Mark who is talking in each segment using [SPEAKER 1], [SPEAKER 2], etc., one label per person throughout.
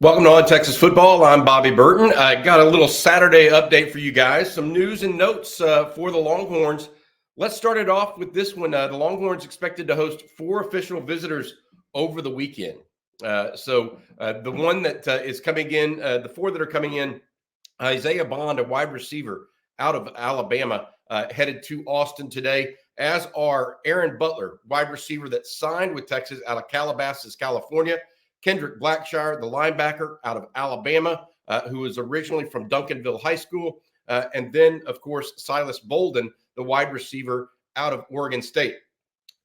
[SPEAKER 1] Welcome to On Texas Football. I'm Bobby Burton. I got a little Saturday update for you guys. Some news and notes for the Longhorns. Let's start it off with this one. The Longhorns expected to host 4 official visitors over the weekend. The one that is coming in, the 4 that are coming in, Isaiah Bond, a wide receiver out of Alabama, headed to Austin today, as are Aaron Butler, wide receiver that signed with Texas out of Calabasas, California. Kendrick Blackshire, the linebacker out of Alabama, who was originally from Duncanville High School. And then, of course, Silas Bolden, the wide receiver out of Oregon State.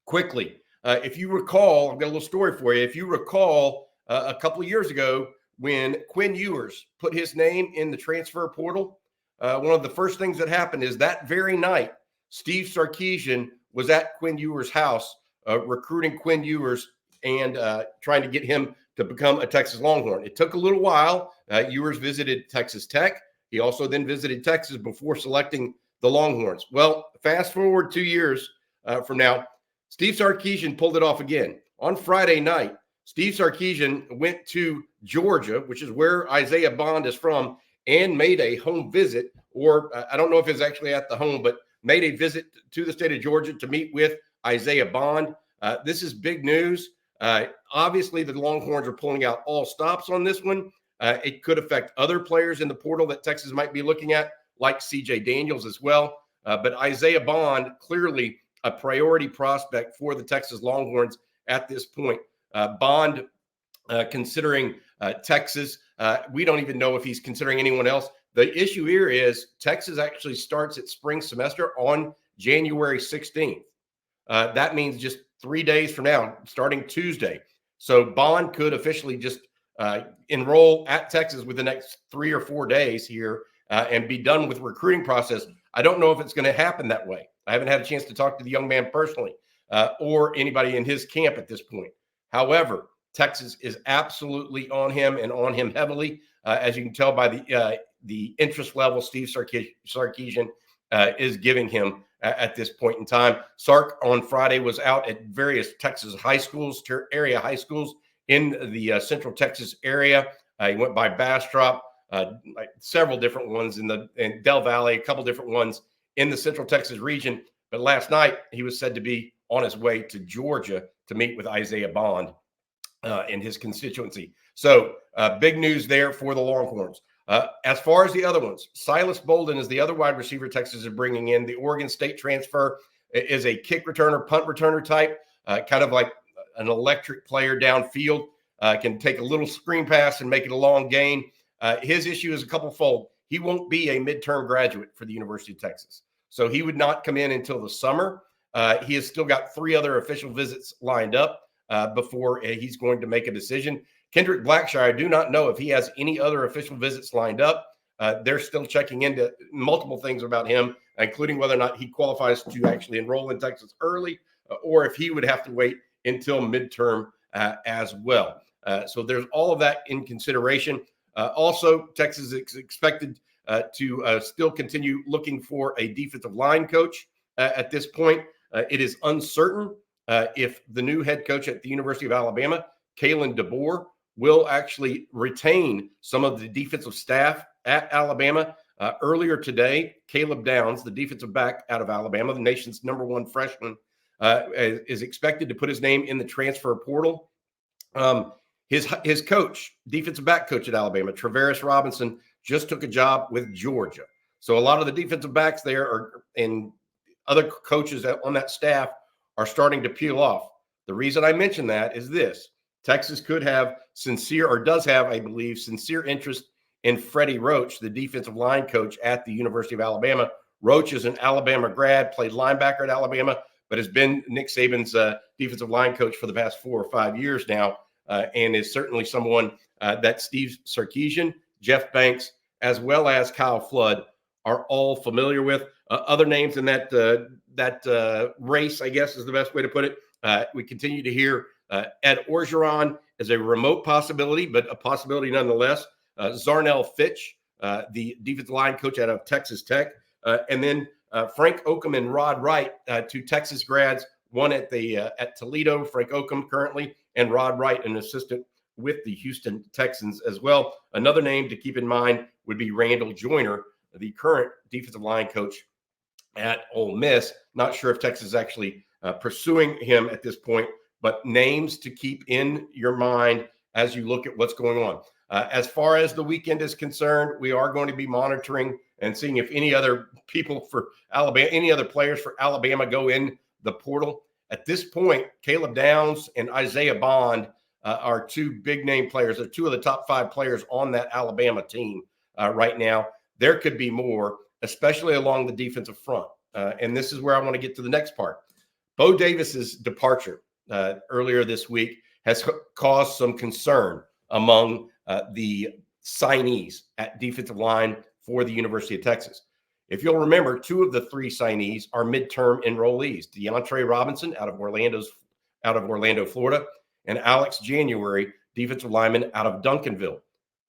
[SPEAKER 1] Quickly, if you recall, I've got a little story for you. If you recall, a couple of years ago, when Quinn Ewers put his name in the transfer portal, one of the first things that happened is that very night, Steve Sarkisian was at Quinn Ewers' house recruiting Quinn Ewers and trying to get him to become a Texas Longhorn. It took a little while. Ewers visited Texas Tech. He also then visited Texas before selecting the Longhorns. Well, fast forward 2 years from now, Steve Sarkisian pulled it off again. On Friday night, Steve Sarkisian went to Georgia, which is where Isaiah Bond is from, and made a home visit, or I don't know if it's actually at the home, but made a visit to the state of Georgia to meet with Isaiah Bond. This is big news. Obviously, the Longhorns are pulling out all stops on this one. It could affect other players in the portal that Texas might be looking at, like C.J. Daniels as well. But Isaiah Bond, clearly a priority prospect for the Texas Longhorns at this point. Bond, considering Texas, we don't even know if he's considering anyone else. The issue here is Texas actually starts its spring semester on January 16th. That means just 3 days from now, starting Tuesday. So Bond could officially just enroll at Texas within the next 3 or 4 days here and be done with the recruiting process. I don't know if it's going to happen that way. I haven't had a chance to talk to the young man personally or anybody in his camp at this point. However, Texas is absolutely on him and on him heavily, as you can tell by the interest level Steve Sarkisian is giving him at this point in time. Sark on Friday was out at various Texas high schools, area high schools in the Central Texas area. He went by Bastrop, several different ones in Del Valley, a couple different ones in the Central Texas region. But last night he was said to be on his way to Georgia to meet with Isaiah Bond in his constituency. So big news there for the Longhorns. As far as the other ones, Silas Bolden is the other wide receiver Texas is bringing in. The Oregon State transfer is a kick returner, punt returner type, kind of like an electric player downfield, can take a little screen pass and make it a long gain. His issue is a couple-fold. He won't be a midterm graduate for the University of Texas, so he would not come in until the summer. He has still got 3 other official visits lined up before he's going to make a decision. Kendrick Blackshire, I do not know if he has any other official visits lined up. They're still checking into multiple things about him, including whether or not he qualifies to actually enroll in Texas early, or if he would have to wait until midterm as well. So there's all of that in consideration. Also, Texas is expected to still continue looking for a defensive line coach at this point. It is uncertain if the new head coach at the University of Alabama, Kalen DeBoer, will actually retain some of the defensive staff at Alabama. Earlier today, Caleb Downs, the defensive back out of Alabama, the nation's #1 freshman, is expected to put his name in the transfer portal. His coach, defensive back coach at Alabama, Travaris Robinson, just took a job with Georgia. So a lot of the defensive backs there and other coaches on that staff are starting to peel off. The reason I mention that is this. Texas could have does have, I believe, sincere interest in Freddie Roach, the defensive line coach at the University of Alabama. Roach is an Alabama grad, played linebacker at Alabama, but has been Nick Saban's defensive line coach for the past 4 or 5 years now, and is certainly someone that Steve Sarkisian, Jeff Banks, as well as Kyle Flood are all familiar with. Other names in that race, I guess is the best way to put it. We continue to hear Ed Orgeron is a remote possibility, but a possibility nonetheless. Zarnell Fitch, the defensive line coach out of Texas Tech, and then Frank Oakham and Rod Wright, 2 Texas grads, one at Toledo, Frank Oakham currently, and Rod Wright, an assistant with the Houston Texans as well. Another name to keep in mind would be Randall Joyner, the current defensive line coach at Ole Miss. Not sure if Texas is actually pursuing him at this point, but names to keep in your mind as you look at what's going on. As far as the weekend is concerned, we are going to be monitoring and seeing if any other people for Alabama, any other players for Alabama go in the portal. At this point, Caleb Downs and Isaiah Bond are two big name players. They're two of the top 5 players on that Alabama team right now. There could be more, especially along the defensive front. And this is where I want to get to the next part. Bo Davis's departure earlier this week has caused some concern among the signees at defensive line for the University of Texas. If you'll remember, 2 of the 3 signees are midterm enrollees: DeAndre Robinson out of Orlando, Florida, and Alex January, defensive lineman out of Duncanville.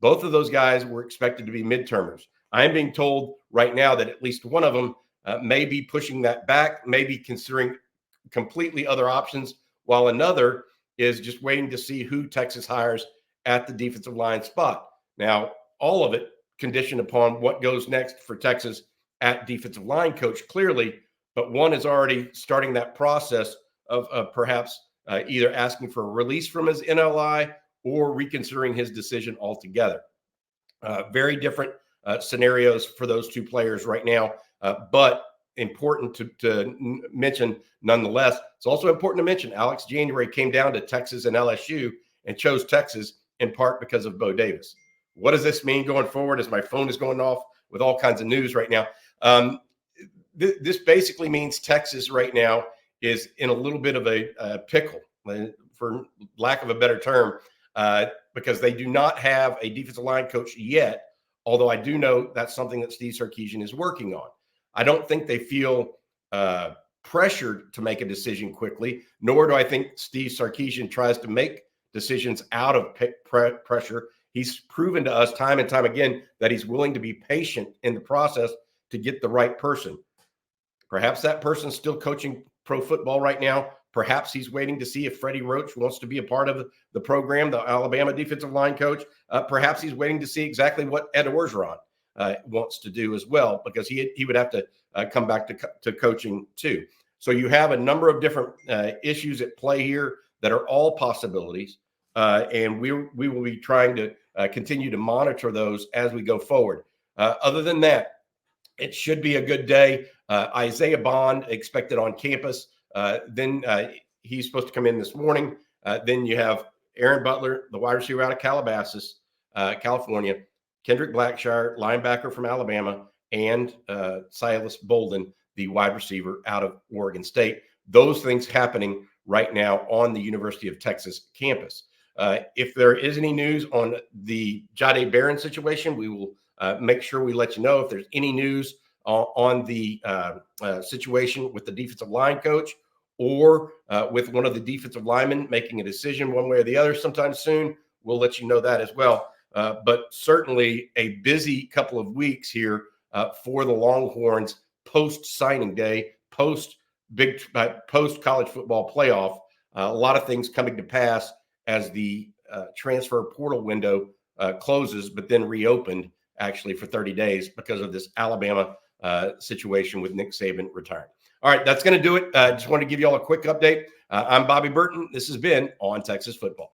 [SPEAKER 1] Both of those guys were expected to be midtermers. I am being told right now that at least one of them may be pushing that back, maybe considering completely other options, while another is just waiting to see who Texas hires at the defensive line spot. Now, all of it conditioned upon what goes next for Texas at defensive line coach, clearly, but one is already starting that process of perhaps either asking for a release from his NLI or reconsidering his decision altogether. Very different scenarios for those 2 players right now, but important to mention nonetheless. It's also important to mention Alex January came down to Texas and LSU and chose Texas in part because of Bo Davis. What does this mean going forward, as my phone is going off with all kinds of news right now? This basically means Texas right now is in a little bit of a pickle, for lack of a better term, because they do not have a defensive line coach yet, although I do know that's something that Steve Sarkisian is working on. I don't think they feel pressured to make a decision quickly, nor do I think Steve Sarkisian tries to make decisions out of pressure. He's proven to us time and time again that he's willing to be patient in the process to get the right person. Perhaps that person's still coaching pro football right now. Perhaps he's waiting to see if Freddie Roach wants to be a part of the program, the Alabama defensive line coach. Perhaps he's waiting to see exactly what Ed Orgeron wants to do as well, because he would have to come back to coaching too. So you have a number of different issues at play here that are all possibilities, and we will be trying to continue to monitor those as we go forward. Other than that, it should be a good day. Isaiah Bond expected on campus. Then he's supposed to come in this morning. Then you have Aaron Butler, the wide receiver out of Calabasas, California, Kendrick Blackshire, linebacker from Alabama, and Silas Bolden, the wide receiver out of Oregon State. Those things happening right now on the University of Texas campus. If there is any news on the Jahdae Barron situation, we will make sure we let you know. If there's any news on the situation with the defensive line coach or with one of the defensive linemen making a decision one way or the other sometime soon, we'll let you know that as well. But certainly a busy couple of weeks here for the Longhorns post-signing day, post-college football playoff. A lot of things coming to pass as the transfer portal window closes, but then reopened actually for 30 days because of this Alabama situation with Nick Saban retiring. All right, that's going to do it. Just wanted to give you all a quick update. I'm Bobby Burton. This has been On Texas Football.